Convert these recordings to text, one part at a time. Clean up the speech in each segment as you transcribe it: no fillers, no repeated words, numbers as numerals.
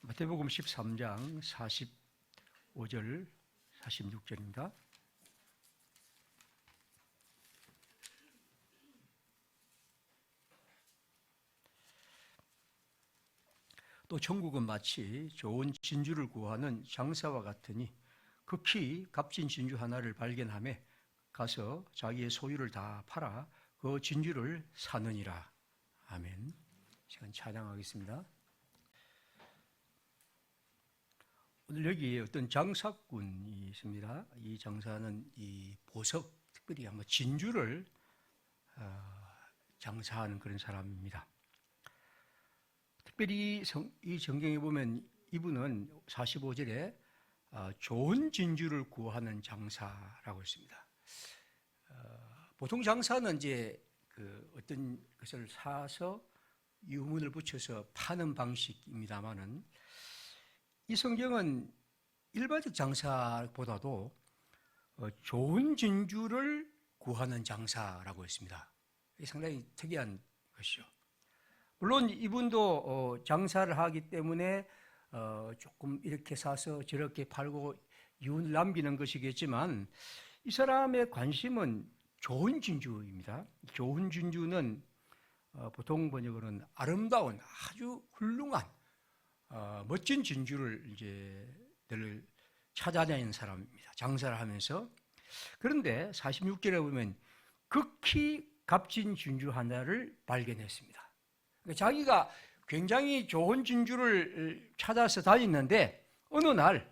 마태복음 13장 45절 46절입니다. 또 천국은 마치 좋은 진주를 구하는 장사와 같으니 극히 값진 진주 하나를 발견하며 가서 자기의 소유를 다 팔아 그 진주를 사느니라. 아멘. 시간 찬양하겠습니다. 오늘 여기 어떤 장사꾼이 있습니다. 이 장사는 이 보석, 특별히 아마 진주를 장사하는 그런 사람입니다. 특별히 이 성경에 보면 이분은 45절에 좋은 진주를 구하는 장사라고 했습니다. 보통 장사는 이제 어떤 것을 사서 유문을 붙여서 파는 방식입니다만은 이 성경은 일반적 장사보다도 좋은 진주를 구하는 장사라고 했습니다. 이게 상당히 특이한 것이죠. 물론 이분도 장사를 하기 때문에 조금 이렇게 사서 저렇게 팔고 유언을 남기는 것이겠지만 이 사람의 관심은 좋은 진주입니다. 좋은 진주는 보통 번역으로는 아름다운 아주 훌륭한 멋진 진주를 늘 찾아다니는 사람입니다. 장사를 하면서. 그런데 46절에 보면 극히 값진 진주 하나를 발견했습니다. 자기가 굉장히 좋은 진주를 찾아서 다녔는데 어느 날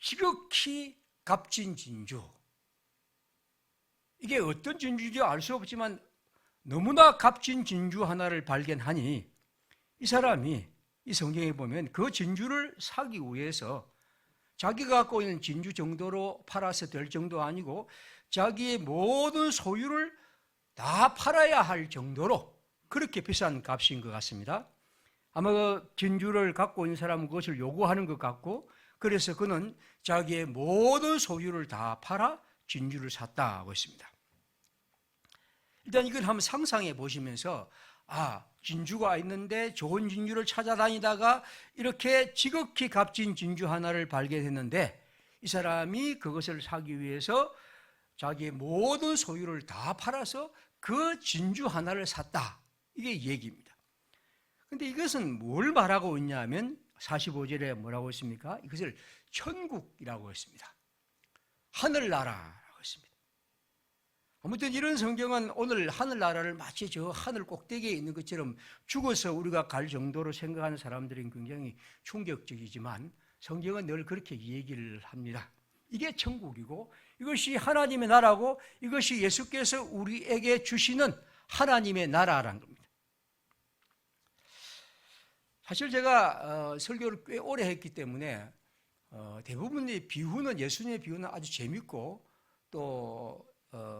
지극히 값진 진주, 이게 어떤 진주인지 알 수 없지만 너무나 값진 진주 하나를 발견하니 이 사람이 이 성경에 보면 그 진주를 사기 위해서 자기가 갖고 있는 진주 정도로 팔아서 될 정도 아니고 자기의 모든 소유를 다 팔아야 할 정도로 그렇게 비싼 값인 것 같습니다. 아마 그 진주를 갖고 있는 사람은 그것을 요구하는 것 같고 그래서 그는 자기의 모든 소유를 다 팔아 진주를 샀다고 했습니다. 일단 이걸 한번 상상해 보시면서 진주가 있는데 좋은 진주를 찾아다니다가 이렇게 지극히 값진 진주 하나를 발견했는데 이 사람이 그것을 사기 위해서 자기의 모든 소유를 다 팔아서 그 진주 하나를 샀다. 이게 얘기입니다. 그런데 이것은 뭘 말하고 있냐면 45절에 뭐라고 했습니까? 이것을 천국이라고 했습니다. 하늘나라라고 했습니다. 아무튼 이런 성경은 오늘 하늘나라를 마치 저 하늘 꼭대기에 있는 것처럼 죽어서 우리가 갈 정도로 생각하는 사람들은 굉장히 충격적이지만 성경은 늘 그렇게 얘기를 합니다. 이게 천국이고 이것이 하나님의 나라고 이것이 예수께서 우리에게 주시는 하나님의 나라라는 겁니다. 사실 제가 설교를 꽤 오래 했기 때문에 대부분의 비유는 예수님의 비유는 아주 재밌고 또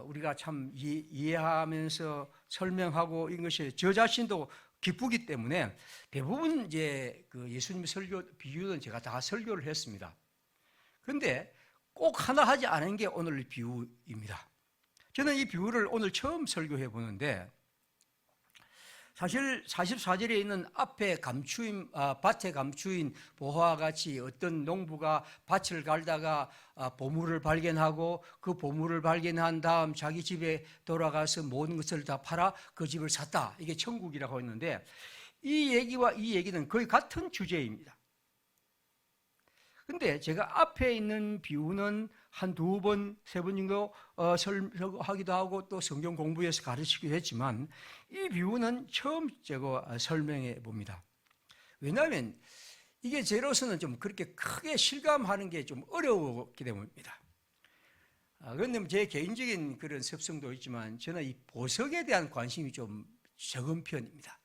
우리가 참 이해하면서 설명하고 이것이 저 자신도 기쁘기 때문에 대부분 이제 그 예수님의 설교 비유는 제가 다 설교를 했습니다. 그런데 꼭 하나 하지 않은 게 오늘 비유입니다. 저는 이 비유를 오늘 처음 설교해 보는데 사실 44절에 있는 앞에 감추인 밭에 감추인 보화와 같이 어떤 농부가 밭을 갈다가 보물을 발견하고 그 보물을 발견한 다음 자기 집에 돌아가서 모든 것을 다 팔아 그 집을 샀다. 이게 천국이라고 했는데 이 얘기와 이 얘기는 거의 같은 주제입니다. 근데 제가 앞에 있는 비유는 한 두 번, 세 번 정도 설명하기도 하고 또 성경 공부에서 가르치기도 했지만 이 비유는 처음 제가 설명해 봅니다. 왜냐하면 이게 제로서는 좀 그렇게 크게 실감하는 게 좀 어려웠기 때문입니다. 그런데 제 개인적인 그런 습성도 있지만 저는 이 보석에 대한 관심이 좀 적은 편입니다.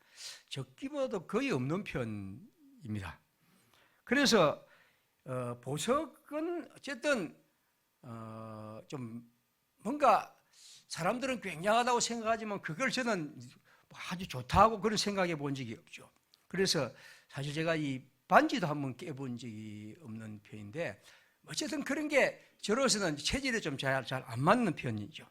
적기보다도 거의 없는 편입니다. 그래서 보석은 어쨌든 좀 뭔가 사람들은 굉장하다고 생각하지만 그걸 저는 아주 좋다고 그런 생각해 본 적이 없죠. 그래서 사실 제가 이 반지도 한번 깨본 적이 없는 편인데 어쨌든 그런 게 저로서는 체질에 좀 잘 안 맞는 편이죠.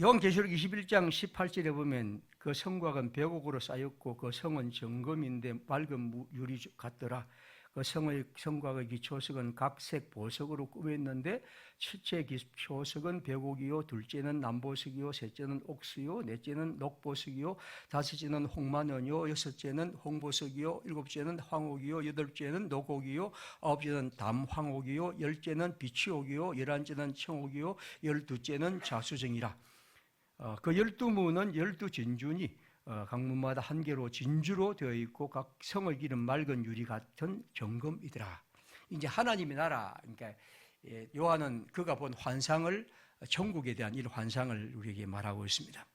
요한계시록 21장 18절에 보면 그 성곽은 벽옥으로 쌓였고 그 성은 정금인데 맑은 유리 같더라. 그 성곽의 기초석은 각색 보석으로 꾸몄는데 첫째 기초석은 벽옥이요, 둘째는 남보석이요, 셋째는 옥수요, 넷째는 녹보석이요, 다섯째는 홍만원이요, 여섯째는 홍보석이요, 일곱째는 황옥이요, 여덟째는 녹옥이요, 아홉째는 담황옥이요, 열째는 비치옥이요, 열한째는 청옥이요, 열두째는 자수정이라. 그 12문은 12진주니 각 문마다 한 개로 진주로 되어 있고 각 성을 기른 맑은 유리 같은 정금이더라. 이제 하나님의 나라, 그러니까 요한은 그가 본 환상을, 천국에 대한 이런 환상을 우리에게 말하고 있습니다.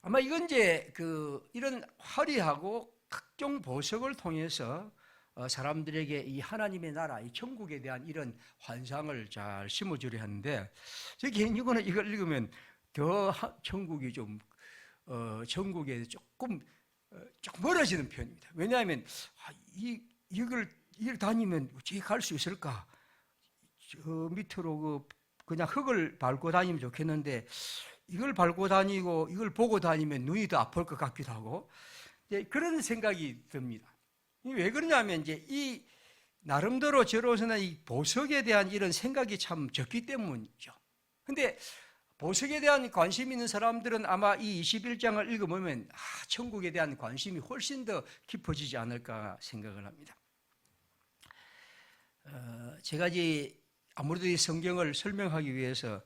아마 이건 이제 이런 화려하고 각종 보석을 통해서 사람들에게 이 하나님의 나라, 이 천국에 대한 이런 환상을 잘 심어주려 하는데, 제 개인적으로는 이걸 읽으면 더 천국이 좀 전국에 조금 멀어지는 편입니다. 왜냐하면 이걸 다니면 어떻게 갈 수 있을까? 저 밑으로 그냥 흙을 밟고 다니면 좋겠는데 이걸 밟고 다니고 이걸 보고 다니면 눈이 더 아플 것 같기도 하고 그런 생각이 듭니다. 왜 그러냐면 이제 이 나름대로 저로서는 이 보석에 대한 이런 생각이 참 적기 때문이죠. 근데 보석에 대한 관심이 있는 사람들은 아마 이 21장을 읽어보면 천국에 대한 관심이 훨씬 더 깊어지지 않을까 생각을 합니다. 제가 이제 아무래도 이 성경을 설명하기 위해서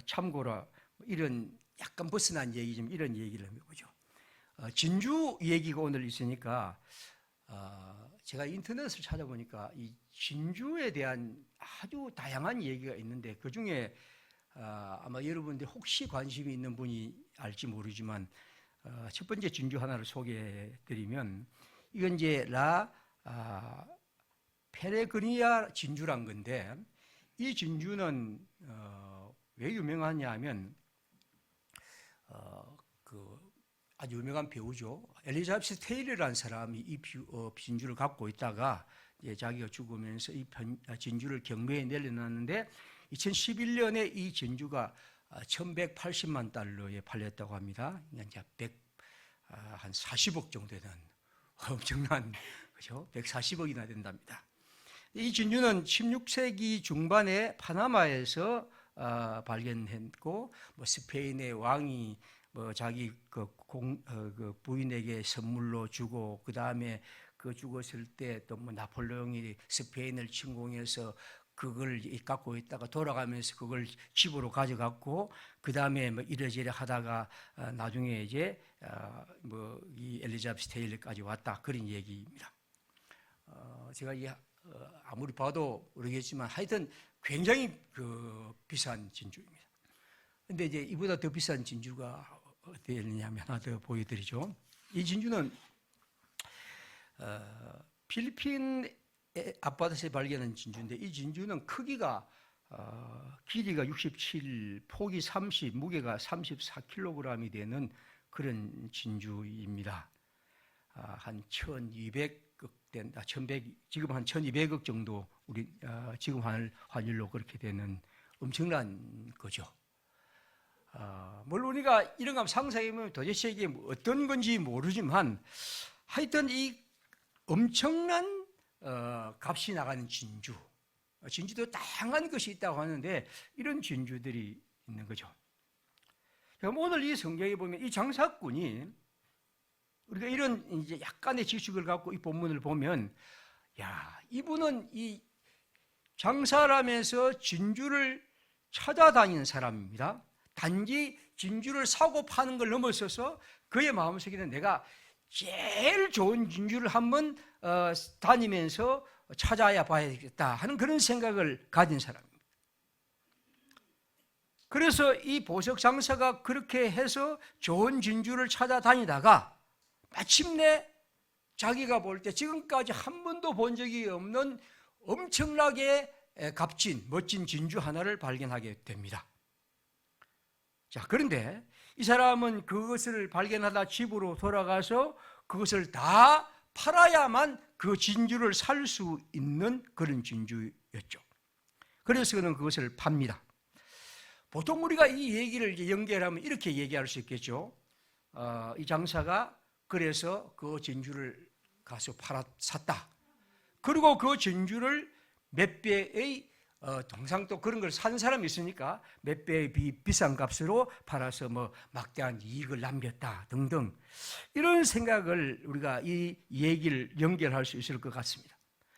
참고로 이런 약간 벗어난 얘기 좀 이런 얘기를 해보죠. 진주 얘기가 오늘 있으니까 제가 인터넷을 찾아보니까 이 진주에 대한 아주 다양한 얘기가 있는데 그 중에 아마 여러분들 혹시 관심이 있는 분이 알지 모르지만 첫 번째 진주 하나를 소개해 드리면 이건 이제 페레그니아 진주란 건데 이 진주는 왜 유명하냐 하면 아주 유명한 배우죠. 엘리자베스 테일러라는 사람이 이 진주를 갖고 있다가 자기가 죽으면서 이 진주를 경매에 내려놨는데 2011년에 이 진주가 1180만 달러에 팔렸다고 합니다. 이제 한 40억 정도 되는 엄청난, 그죠? 140억이나 된답니다. 이 진주는 16세기 중반에 파나마에서 발견했고, 스페인의 왕이 자기 부인에게 선물로 주고, 그 다음에 죽었을 때 또 나폴레옹이 스페인을 침공해서 그걸 갖고 있다가 돌아가면서 그걸 집으로 가져갔고 그 다음에 이래저래 하다가 나중에 이제 이 엘리자베스 테일러까지 왔다 그런 얘기입니다. 제가 아무리 봐도 모르겠지만 하여튼 굉장히 비싼 진주입니다. 근데 이제 이보다 더 비싼 진주가 어디에 있느냐면 하나 더 보여드리죠. 이 진주는 필리핀 앞바다에서 발견한 진주인데 이 진주는 크기가 길이가 67, 폭이 30, 무게가 34kg이 되는 그런 진주입니다. 한 1200억 된다. 1100, 지금 한 1200억 정도 우리 지금 환율로 그렇게 되는 엄청난 거죠. 물론 우리가 이런 거 상상해보면 도대체 이게 어떤 건지 모르지만 하여튼 이 엄청난 값이 나가는 진주도 다양한 것이 있다고 하는데 이런 진주들이 있는 거죠. 그럼 오늘 이 성경에 보면 이 장사꾼이 우리가 이런 이제 약간의 지식을 갖고 이 본문을 보면 이분은 이 장사라면서 진주를 찾아다니는 사람입니다. 단지 진주를 사고 파는 걸 넘어서서 그의 마음속에는 내가 제일 좋은 진주를 한번 다니면서 찾아야 봐야겠다 하는 그런 생각을 가진 사람입니다. 그래서 이 보석 장사가 그렇게 해서 좋은 진주를 찾아다니다가 마침내 자기가 볼 때 지금까지 한 번도 본 적이 없는 엄청나게 값진 멋진 진주 하나를 발견하게 됩니다. 자, 그런데 이 사람은 그것을 발견하다 집으로 돌아가서 그것을 다 팔아야만 그 진주를 살 수 있는 그런 진주였죠. 그래서 그는 그것을 팝니다. 보통 우리가 이 얘기를 이제 연결하면 이렇게 얘기할 수 있겠죠. 이 장사가 그래서 그 진주를 가서 샀다. 그리고 그 진주를 몇 배의 통상 또 그런 걸 산 사람이 있으니까 몇 배의 비싼 값으로 팔아서 뭐 막대한 이익을 남겼다 등등, 이런 생각을 우리가 이 얘기를 연결할 수 있을 것 같습니다.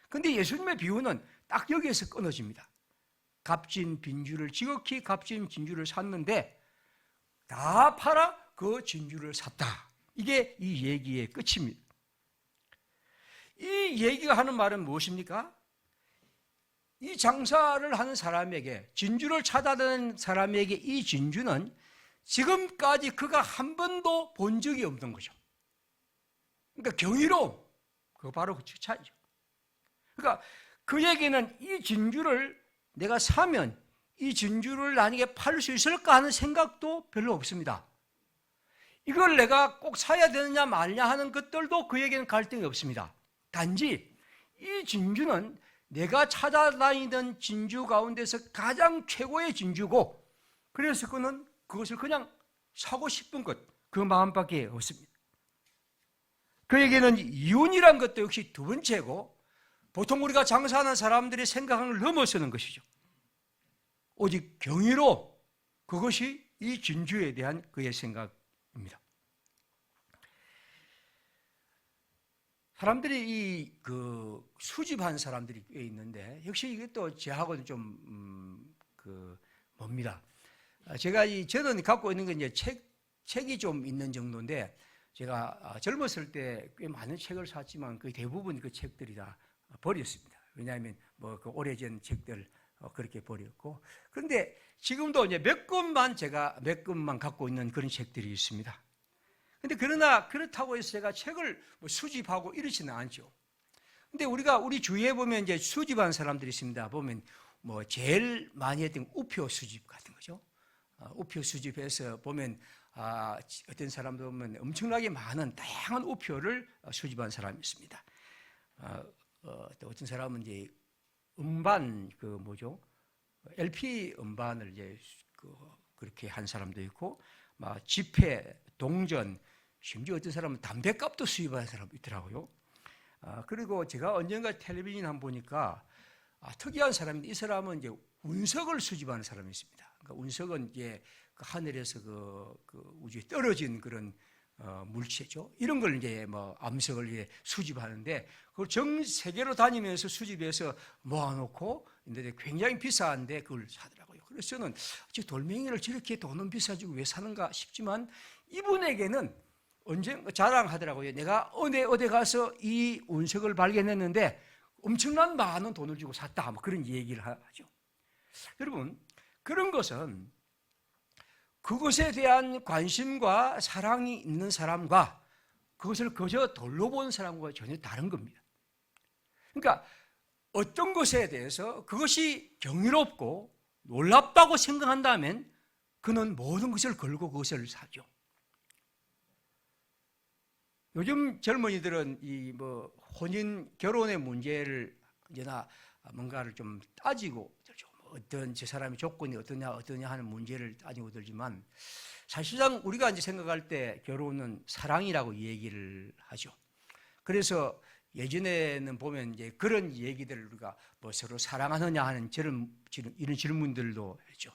그런데 예수님의 비유는 딱 여기에서 끊어집니다. 값진 빈주를, 지극히 값진 진주를 샀는데 다 팔아 그 진주를 샀다. 이게 이 얘기의 끝입니다. 이 얘기가 하는 말은 무엇입니까? 이 장사를 하는 사람에게, 진주를 찾아다니는 사람에게 이 진주는 지금까지 그가 한 번도 본 적이 없는 거죠. 그러니까 경이로움, 그거 바로 그 차이죠. 그러니까 그 얘기는 이 진주를 내가 사면 이 진주를 나에게 팔 수 있을까 하는 생각도 별로 없습니다. 이걸 내가 꼭 사야 되느냐 말냐 하는 것들도 그에게는 갈등이 없습니다. 단지 이 진주는 내가 찾아다니던 진주 가운데서 가장 최고의 진주고, 그래서 그는 그것을 그냥 사고 싶은 것, 그 마음밖에 없습니다. 그에게는 이윤이란 것도 역시 두 번째고, 보통 우리가 장사하는 사람들이 생각하는 걸 넘어서는 것이죠. 오직 경이로, 그것이 이 진주에 대한 그의 생각입니다. 사람들이 수집한 사람들이 꽤 있는데, 역시 이것도 저하고는 좀 멉니다. 저는 갖고 있는 건 이제 책이 좀 있는 정도인데, 제가 젊었을 때 꽤 많은 책을 샀지만 거의 대부분 그 책들이 다 버렸습니다. 왜냐하면 뭐 그 오래전 책들 그렇게 버렸고, 그런데 지금도 이제 몇 권만 갖고 있는 그런 책들이 있습니다. 근데 그러나 그렇다고 해서 제가 책을 뭐 수집하고 이러지는 않죠. 근데 우리 주위에 보면 이제 수집한 사람들이 있습니다. 보면 뭐 제일 많이 했던 우표 수집 같은 거죠. 우표 수집해서 보면 어떤 사람들 보면 엄청나게 많은 다양한 우표를 수집한 사람이 있습니다. 또 어떤 사람은 이제 음반 LP 음반을 이제 그렇게 한 사람도 있고, 막 집회, 동전, 심지어 어떤 사람은 담배값도 수입하는 사람도 있더라고요. 그리고 제가 언젠가 텔레비전 한번 보니까 특이한 사람인데, 이 사람은 이제 운석을 수집하는 사람이 있습니다. 그러니까 운석은 이제 그 하늘에서 그 우주에 떨어진 그런 물체죠. 이런 걸 이제 뭐 암석을 이제 수집하는데, 그걸 전 세계로 다니면서 수집해서 모아놓고 있는데 굉장히 비싼데 그걸 사더라고요. 그래서 저는 저 돌멩이를 저렇게 돈은 비싸지고 왜 사는가 싶지만, 이분에게는 언젠가 자랑하더라고요. 내가 어디 가서 이 운석을 발견했는데 엄청난 많은 돈을 주고 샀다, 뭐 그런 얘기를 하죠. 여러분, 그런 것은 그것에 대한 관심과 사랑이 있는 사람과 그것을 그저 돌로 본 사람과 전혀 다른 겁니다. 그러니까 어떤 것에 대해서 그것이 경이롭고 놀랍다고 생각한다면 그는 모든 것을 걸고 그것을 사죠. 요즘 젊은이들은 이 혼인, 결혼의 문제를 이제나 뭔가를 좀 따지고 들죠. 어떤 저 사람의 조건이 어떠냐 하는 문제를 따지고 들지만, 사실상 우리가 이제 생각할 때 결혼은 사랑이라고 얘기를 하죠. 그래서 예전에는 보면 이제 그런 얘기들을 우리가 뭐 서로 사랑하느냐 하는 이런 질문들도 했죠.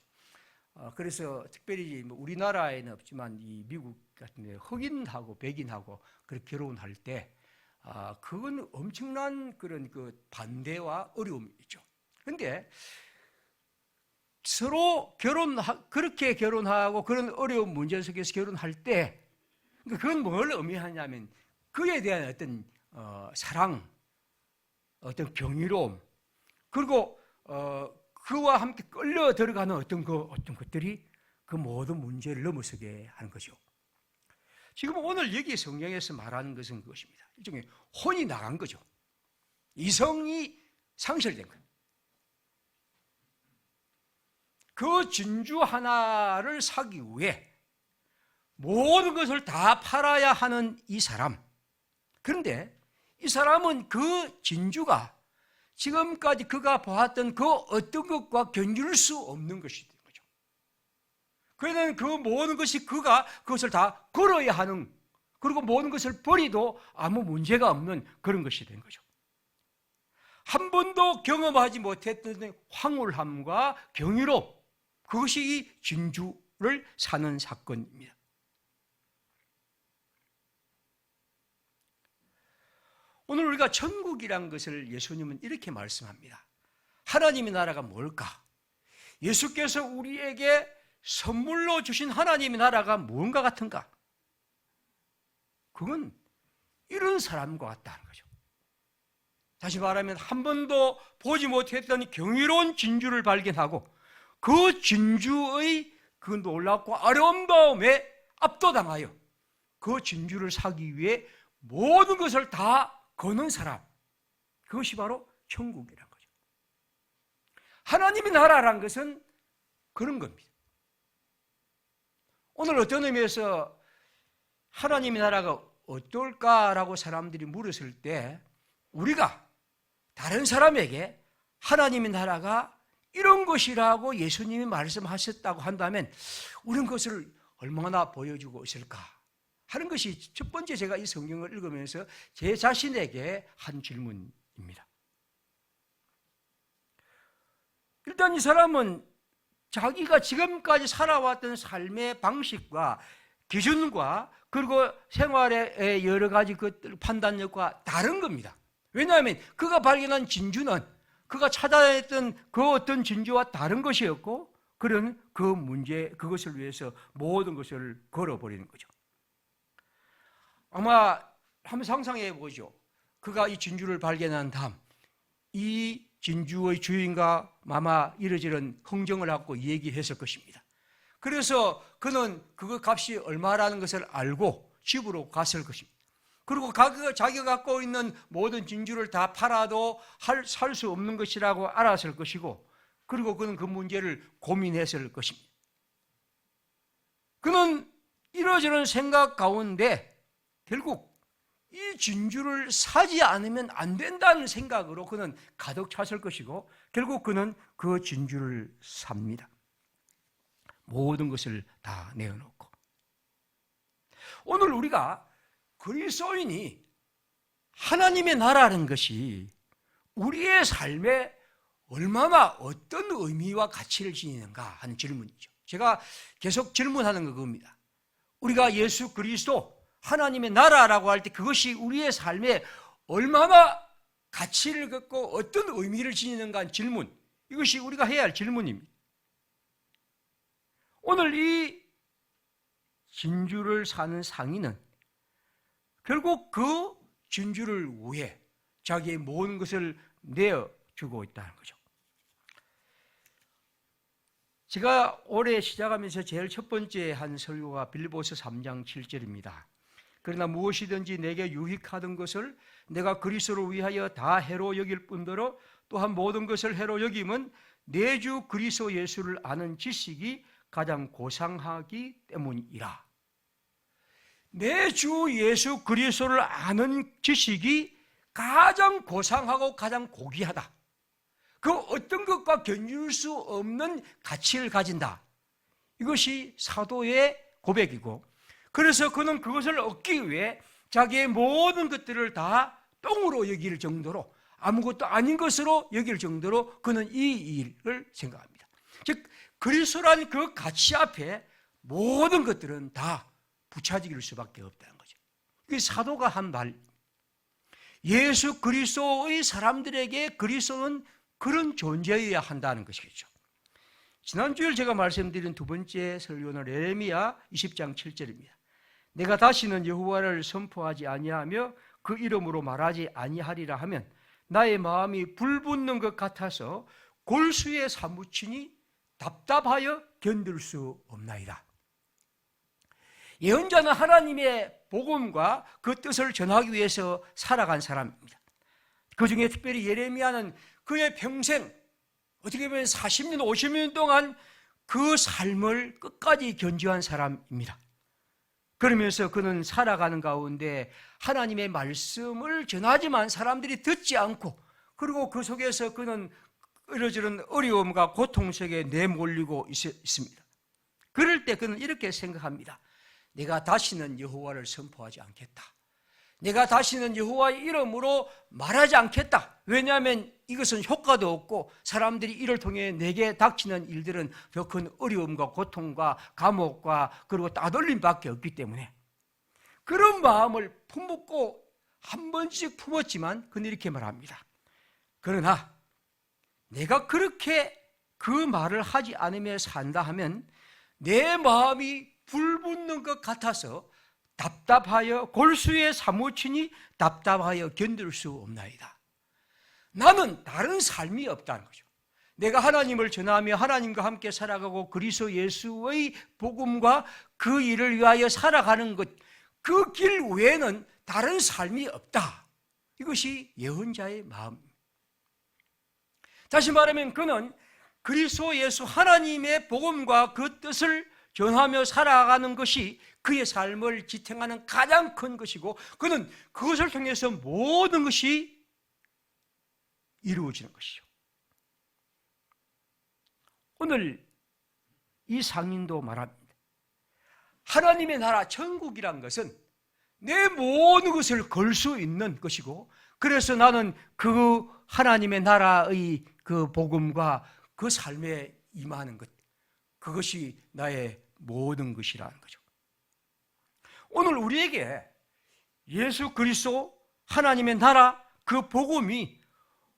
그래서 특별히 우리나라에는 없지만 이 미국 같은 데 흑인하고 백인하고 그렇게 결혼할 때 그건 엄청난 그런 그 반대와 어려움이 있죠. 그런데 서로 그렇게 결혼하고 그런 어려운 문제 속에서 결혼할 때, 그건 뭘 의미하냐면 그에 대한 어떤 사랑, 어떤 경이로움, 그리고 그와 함께 끌려 들어가는 어떤 것들이 그 모든 문제를 넘어서게 하는 거죠. 지금 오늘 여기 성경에서 말하는 것은 그것입니다. 일종의 혼이 나간 거죠. 이성이 상실된 거예요. 그 진주 하나를 사기 위해 모든 것을 다 팔아야 하는 이 사람. 그런데 이 사람은 그 진주가 지금까지 그가 보았던 그 어떤 것과 견줄 수 없는 것이 된 거죠. 그는 그 모든 것이 그가 그것을 다 걸어야 하는, 그리고 모든 것을 버리도 아무 문제가 없는 그런 것이 된 거죠. 한 번도 경험하지 못했던 황홀함과 경이로, 그것이 이 진주를 사는 사건입니다. 오늘 우리가 천국이란 것을 예수님은 이렇게 말씀합니다. 하나님의 나라가 뭘까? 예수께서 우리에게 선물로 주신 하나님의 나라가 뭔가 같은가? 그건 이런 사람과 같다는 거죠. 다시 말하면 한 번도 보지 못했던 경이로운 진주를 발견하고 그 진주의 그 놀랍고 아름다움에 압도당하여 그 진주를 사기 위해 모든 것을 다 거는 사람, 그것이 바로 천국이란 거죠. 하나님의 나라란 것은 그런 겁니다. 오늘 어떤 의미에서 하나님의 나라가 어떨까라고 사람들이 물었을 때 우리가 다른 사람에게 하나님의 나라가 이런 것이라고 예수님이 말씀하셨다고 한다면 우리는 그것을 얼마나 보여주고 있을까 하는 것이 첫 번째 제가 이 성경을 읽으면서 제 자신에게 한 질문입니다. 일단 이 사람은 자기가 지금까지 살아왔던 삶의 방식과 기준과 그리고 생활의 여러 가지 것들 판단력과 다른 겁니다. 왜냐하면 그가 발견한 진주는 그가 찾아냈던 그 어떤 진주와 다른 것이었고 그는 그 문제, 그것을 위해서 모든 것을 걸어버리는 거죠. 아마 한번 상상해 보죠. 그가 이 진주를 발견한 다음 이 진주의 주인과 아마 이러저런 흥정을 하고 얘기했을 것입니다. 그래서 그는 그 값이 얼마라는 것을 알고 집으로 갔을 것입니다. 그리고 자기가 갖고 있는 모든 진주를 다 팔아도 살 수 없는 것이라고 알았을 것이고, 그리고 그는 그 문제를 고민했을 것입니다. 그는 이러저런 생각 가운데 결국 이 진주를 사지 않으면 안 된다는 생각으로 그는 가득 찼을 것이고, 결국 그는 그 진주를 삽니다. 모든 것을 다 내어놓고. 오늘 우리가 그리스도인이 하나님의 나라라는 것이 우리의 삶에 얼마나 어떤 의미와 가치를 지니는가 하는 질문이죠. 제가 계속 질문하는 거 그겁니다. 우리가 예수 그리스도 하나님의 나라라고 할 때 그것이 우리의 삶에 얼마나 가치를 갖고 어떤 의미를 지니는가 하는 질문, 이것이 우리가 해야 할 질문입니다. 오늘 이 진주를 사는 상인은 결국 그 진주를 위해 자기의 모든 것을 내어주고 있다는 거죠. 제가 올해 시작하면서 제일 첫 번째 한 설교가 빌립보서 3장 7절입니다. 그러나 무엇이든지 내게 유익하던 것을 내가 그리스도를 위하여 다 해로 여길 뿐더러 또한 모든 것을 해로 여김은 내 주 그리스도 예수를 아는 지식이 가장 고상하기 때문이라. 내 주 예수 그리스도를 아는 지식이 가장 고상하고 가장 고귀하다. 그 어떤 것과 견줄 수 없는 가치를 가진다. 이것이 사도의 고백이고, 그래서 그는 그것을 얻기 위해 자기의 모든 것들을 다 똥으로 여길 정도로, 아무것도 아닌 것으로 여길 정도로 그는 이 일을 생각합니다. 즉 그리스도라는 그 가치 앞에 모든 것들은 다 부차질 수밖에 없다는 거죠. 이게 사도가 한 말. 예수 그리스도의 사람들에게 그리스도는 그런 존재여야 한다는 것이겠죠. 지난주에 제가 말씀드린 두 번째 설교는 예레미야 20장 7절입니다. 내가 다시는 여호와를 선포하지 아니하며 그 이름으로 말하지 아니하리라 하면 나의 마음이 불붙는 것 같아서 골수에 사무치니 답답하여 견딜 수 없나이다. 예언자는 하나님의 복음과 그 뜻을 전하기 위해서 살아간 사람입니다. 그 중에 특별히 예레미야는 그의 평생, 어떻게 보면 40년, 50년 동안 그 삶을 끝까지 견지한 사람입니다. 그러면서 그는 살아가는 가운데 하나님의 말씀을 전하지만 사람들이 듣지 않고, 그리고 그 속에서 그는 이러저런 어려움과 고통 속에 내몰리고 있습니다. 그럴 때 그는 이렇게 생각합니다. 내가 다시는 여호와를 선포하지 않겠다. 내가 다시는 여호와의 이름으로 말하지 않겠다. 왜냐하면 이것은 효과도 없고 사람들이 이를 통해 내게 닥치는 일들은 더 큰 어려움과 고통과 감옥과 그리고 따돌림밖에 없기 때문에 그런 마음을 품고 한 번씩 품었지만 그는 이렇게 말합니다. 그러나 내가 그렇게 그 말을 하지 않으며 산다 하면 내 마음이 불붙는 것 같아서 답답하여 골수에 사무치니 답답하여 견딜 수 없나이다. 나는 다른 삶이 없다는 거죠. 내가 하나님을 전하며 하나님과 함께 살아가고 그리스도 예수의 복음과 그 일을 위하여 살아가는 것, 그 길 외에는 다른 삶이 없다. 이것이 예언자의 마음입니다. 다시 말하면 그는 그리스도 예수 하나님의 복음과 그 뜻을 전하며 살아가는 것이 그의 삶을 지탱하는 가장 큰 것이고 그는 그것을 통해서 모든 것이 이루어지는 것이죠. 오늘 이 상인도 말합니다. 하나님의 나라 천국이란 것은 내 모든 것을 걸 수 있는 것이고 그래서 나는 그 하나님의 나라의 그 복음과 그 삶에 임하는 것, 그것이 나의 모든 것이라는 거죠. 오늘 우리에게 예수 그리스도 하나님의 나라 그 복음이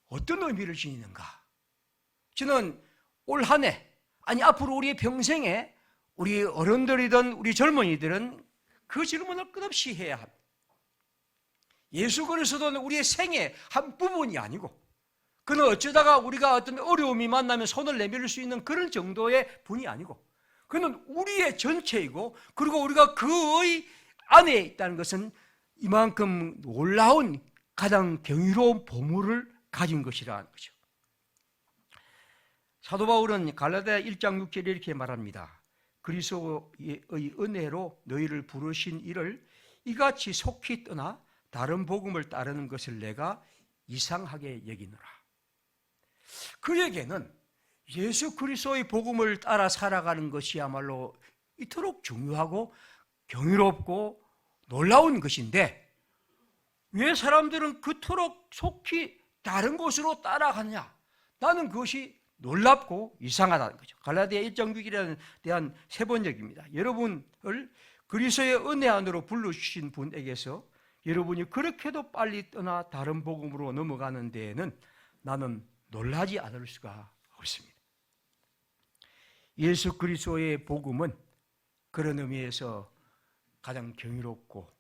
어떤 의미를 지니는가? 저는 올 한 해, 아니 앞으로 우리의 평생에 우리 어른들이든 우리 젊은이들은 그 질문을 끝없이 해야 합니다. 예수 그리스도는 우리의 생의 한 부분이 아니고 그는 어쩌다가 우리가 어떤 어려움이 만나면 손을 내밀 수 있는 그런 정도의 분이 아니고 그는 우리의 전체이고 그리고 우리가 그의 안에 있다는 것은 이만큼 놀라운 가장 경이로운 보물을 가진 것이라는 거죠. 사도 바울은 갈라디아 1장 6절에 이렇게 말합니다. 그리스도의 은혜로 너희를 부르신 이를 이같이 속히 떠나 다른 복음을 따르는 것을 내가 이상하게 여기노라. 그에게는 예수 그리스도의 복음을 따라 살아가는 것이야말로 이토록 중요하고 경이롭고 놀라운 것인데 왜 사람들은 그토록 속히 다른 곳으로 따라가느냐? 나는 그것이 놀랍고 이상하다는 거죠. 갈라디아 1.6일에 대한 세번역입니다. 여러분을 그리스도의 은혜 안으로 불러주신 분에게서 여러분이 그렇게도 빨리 떠나 다른 복음으로 넘어가는 데에는 나는 놀라지 않을 수가 없습니다. 예수 그리스도의 복음은 그런 의미에서 가장 경이롭고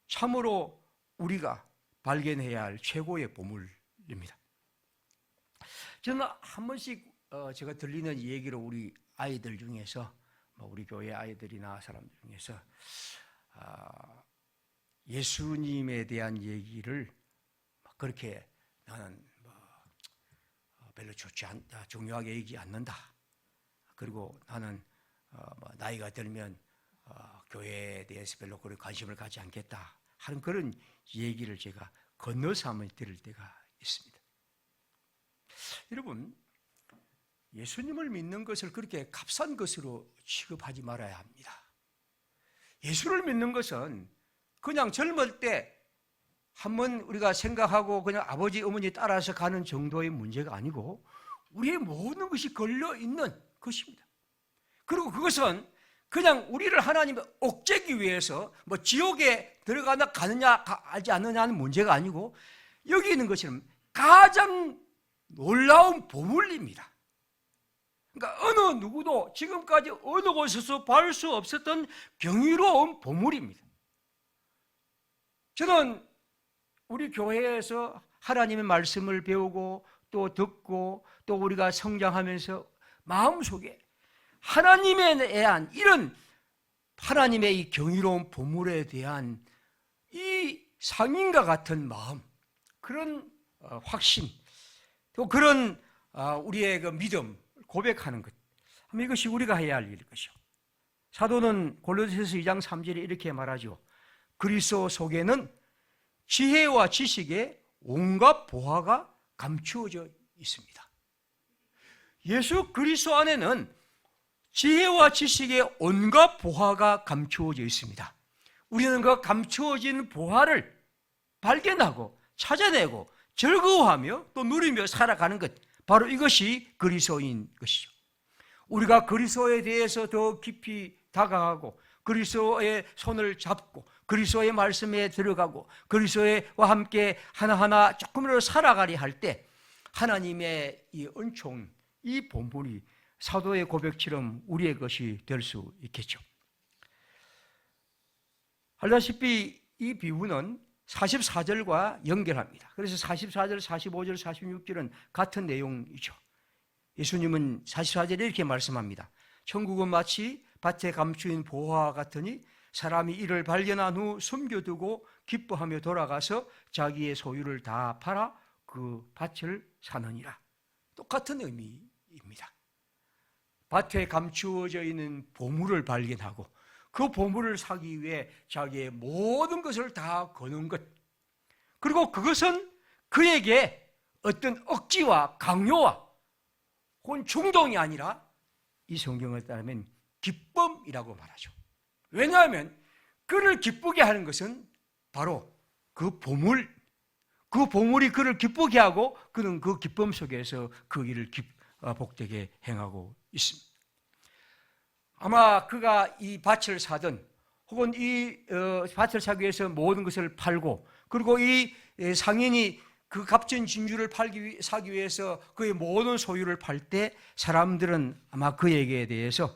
참으로 우리가 발견해야 할 최고의 보물입니다. 저는 한 번씩 제가 들리는 얘기로 우리 아이들 중에서 우리 교회 아이들이나 사람들 중에서 예수님에 대한 얘기를 그렇게 나는 별로 중요하게 얘기 않는다. 그리고 나는 나이가 들면 교회에 대해서 별로 그런 관심을 갖지 않겠다 하는 그런 얘기를 제가 건너서 한번 들을 때가 있습니다. 여러분, 예수님을 믿는 것을 그렇게 값싼 것으로 취급하지 말아야 합니다. 예수를 믿는 것은 그냥 젊을 때 한번 우리가 생각하고 그냥 아버지 어머니 따라서 가는 정도의 문제가 아니고 우리의 모든 것이 걸려있는 것입니다. 그리고 그것은 그냥 우리를 하나님의 옥죄기 위해서 지옥에 들어가나 가느냐 가지 않느냐는 문제가 아니고 여기 있는 것처럼 가장 놀라운 보물입니다. 그러니까 어느 누구도 지금까지 어느 곳에서 볼 수 없었던 경이로운 보물입니다. 저는 우리 교회에서 하나님의 말씀을 배우고 또 듣고 또 우리가 성장하면서 마음속에 하나님에 대한 이런 하나님의 이 경이로운 보물에 대한 이 상인과 같은 마음, 그런 확신, 또 그런 우리의 그 믿음 고백하는 것, 이것이 우리가 해야 할 일일 것이요. 사도는 골로새서 2장 3절에 이렇게 말하죠. 그리스도 속에는 지혜와 지식의 온갖 보화가 감추어져 있습니다. 예수 그리스도 안에는 지혜와 지식의 온갖 보화가 감추어져 있습니다. 우리는 그 감추어진 보화를 발견하고 찾아내고 즐거워하며 또 누리며 살아가는 것, 바로 이것이 그리스도인 것이죠. 우리가 그리스도에 대해서 더 깊이 다가가고 그리스도의 손을 잡고 그리스도의 말씀에 들어가고 그리스도와 함께 하나하나 조금이라도 살아가려 할 때 하나님의 이 은총, 이 본분이 사도의 고백처럼 우리의 것이 될 수 있겠죠. 알다시피 이 비유는 44절과 연결합니다. 그래서 44절, 45절, 46절은 같은 내용이죠. 예수님은 44절에 이렇게 말씀합니다. 천국은 마치 밭에 감추인 보화와 같으니 사람이 이를 발견한 후 숨겨두고 기뻐하며 돌아가서 자기의 소유를 다 팔아 그 밭을 사느니라. 똑같은 의미입니다. 밭에 감추어져 있는 보물을 발견하고 그 보물을 사기 위해 자기의 모든 것을 다 거는 것, 그리고 그것은 그에게 어떤 억지와 강요와 혹은 중동이 아니라 이 성경을 따르면 기쁨이라고 말하죠. 왜냐하면 그를 기쁘게 하는 것은 바로 그 보물이 그를 기쁘게 하고 그는 그 기쁨 속에서 그 일을 복되게 행하고 있습니다. 아마 그가 이 밭을 사든 혹은 이 밭을 사기 위해서 모든 것을 팔고 그리고 이 상인이 그 값진 진주를 사기 위해서 그의 모든 소유를 팔 때 사람들은 아마 그들에 대해서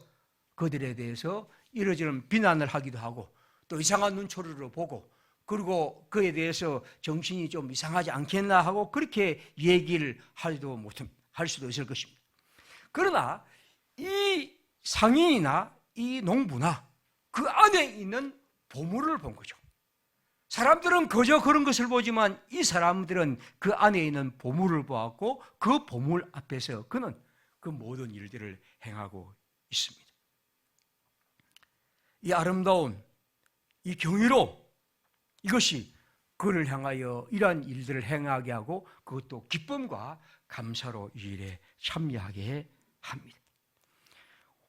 이러저런 비난을 하기도 하고 또 이상한 눈초리로 보고 그리고 그에 대해서 정신이 좀 이상하지 않겠나 하고 그렇게 얘기를 할 수도 있을 것입니다. 그러나 이 상인이나 이 농부나 그 안에 있는 보물을 본 거죠. 사람들은 그저 그런 것을 보지만 이 사람들은 그 안에 있는 보물을 보았고 그 보물 앞에서 그는 그 모든 일들을 행하고 있습니다. 이 아름다운, 이 경이로움, 이것이 그를 향하여 이러한 일들을 행하게 하고 그것도 기쁨과 감사로 이 일에 참여하게 합니다.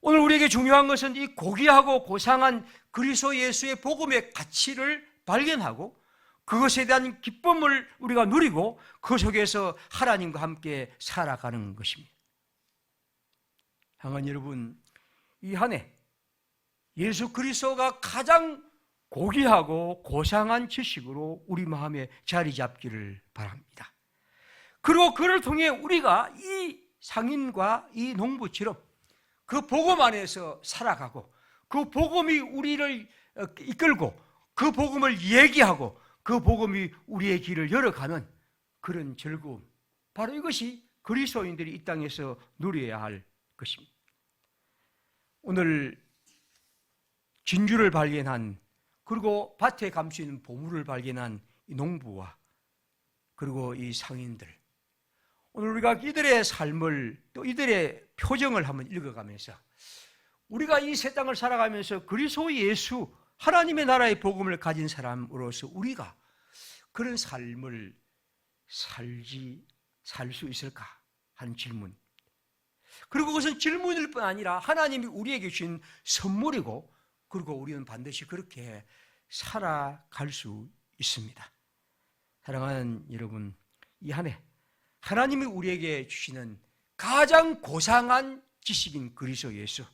오늘 우리에게 중요한 것은 이 고귀하고 고상한 그리스도 예수의 복음의 가치를 발견하고 그것에 대한 기쁨을 우리가 누리고 그 속에서 하나님과 함께 살아가는 것입니다. 사랑하는 여러분, 이 한 해 예수 그리스도가 가장 고귀하고 고상한 지식으로 우리 마음에 자리 잡기를 바랍니다. 그리고 그를 통해 우리가 이 상인과 이 농부처럼 그 복음 안에서 살아가고 그 복음이 우리를 이끌고 그 복음을 얘기하고 그 복음이 우리의 길을 열어가는 그런 즐거움, 바로 이것이 그리스도인들이 이 땅에서 누려야 할 것입니다. 오늘 진주를 발견한 그리고 밭에 감추인 보물을 발견한 이 농부와 그리고 이 상인들, 오늘 우리가 이들의 삶을 또 이들의 표정을 한번 읽어가면서 우리가 이 세상을 살아가면서 그리스도 예수 하나님의 나라의 복음을 가진 사람으로서 우리가 그런 삶을 살 수 있을까 하는 질문, 그리고 그것은 질문일 뿐 아니라 하나님이 우리에게 주신 선물이고 그리고 우리는 반드시 그렇게 살아갈 수 있습니다. 사랑하는 여러분, 이 한 해 하나님이 우리에게 주시는 가장 고상한 지식인 그리스도 예수,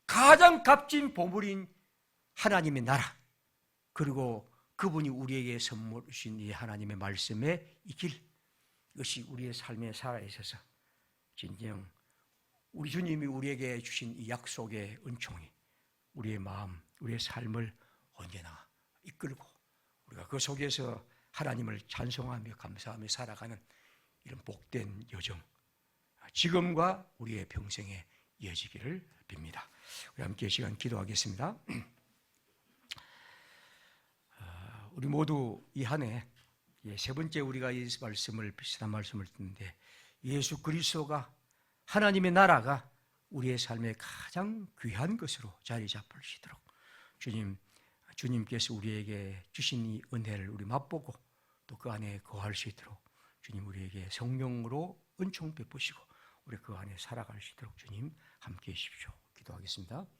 가장 값진 보물인 하나님의 나라, 그리고 그분이 우리에게 선물 주신 이 하나님의 말씀의 이 길, 이것이 우리의 삶에 살아있어서 진정 우리 주님이 우리에게 주신 이 약속의 은총이 우리의 마음, 우리의 삶을 언제나 이끌고 우리가 그 속에서 하나님을 찬송하며 감사하며 살아가는 이런 복된 여정, 지금과 우리의 평생에 이어지기를 빕니다. 우리 함께 시간 기도하겠습니다. 우리 모두 이 한 해 세 번째 우리가 이 말씀을 비슷한 말씀을 듣는데 예수 그리스도가 하나님의 나라가 우리의 삶에 가장 귀한 것으로 자리 잡으시도록 주님께서 우리에게 주신 이 은혜를 우리 맛보고 또 그 안에 거할 수 있도록 주님 우리에게 성령으로 은총 베푸시고 우리 그 안에 살아갈 수 있도록 주님 함께해 주십시오. 기도하겠습니다.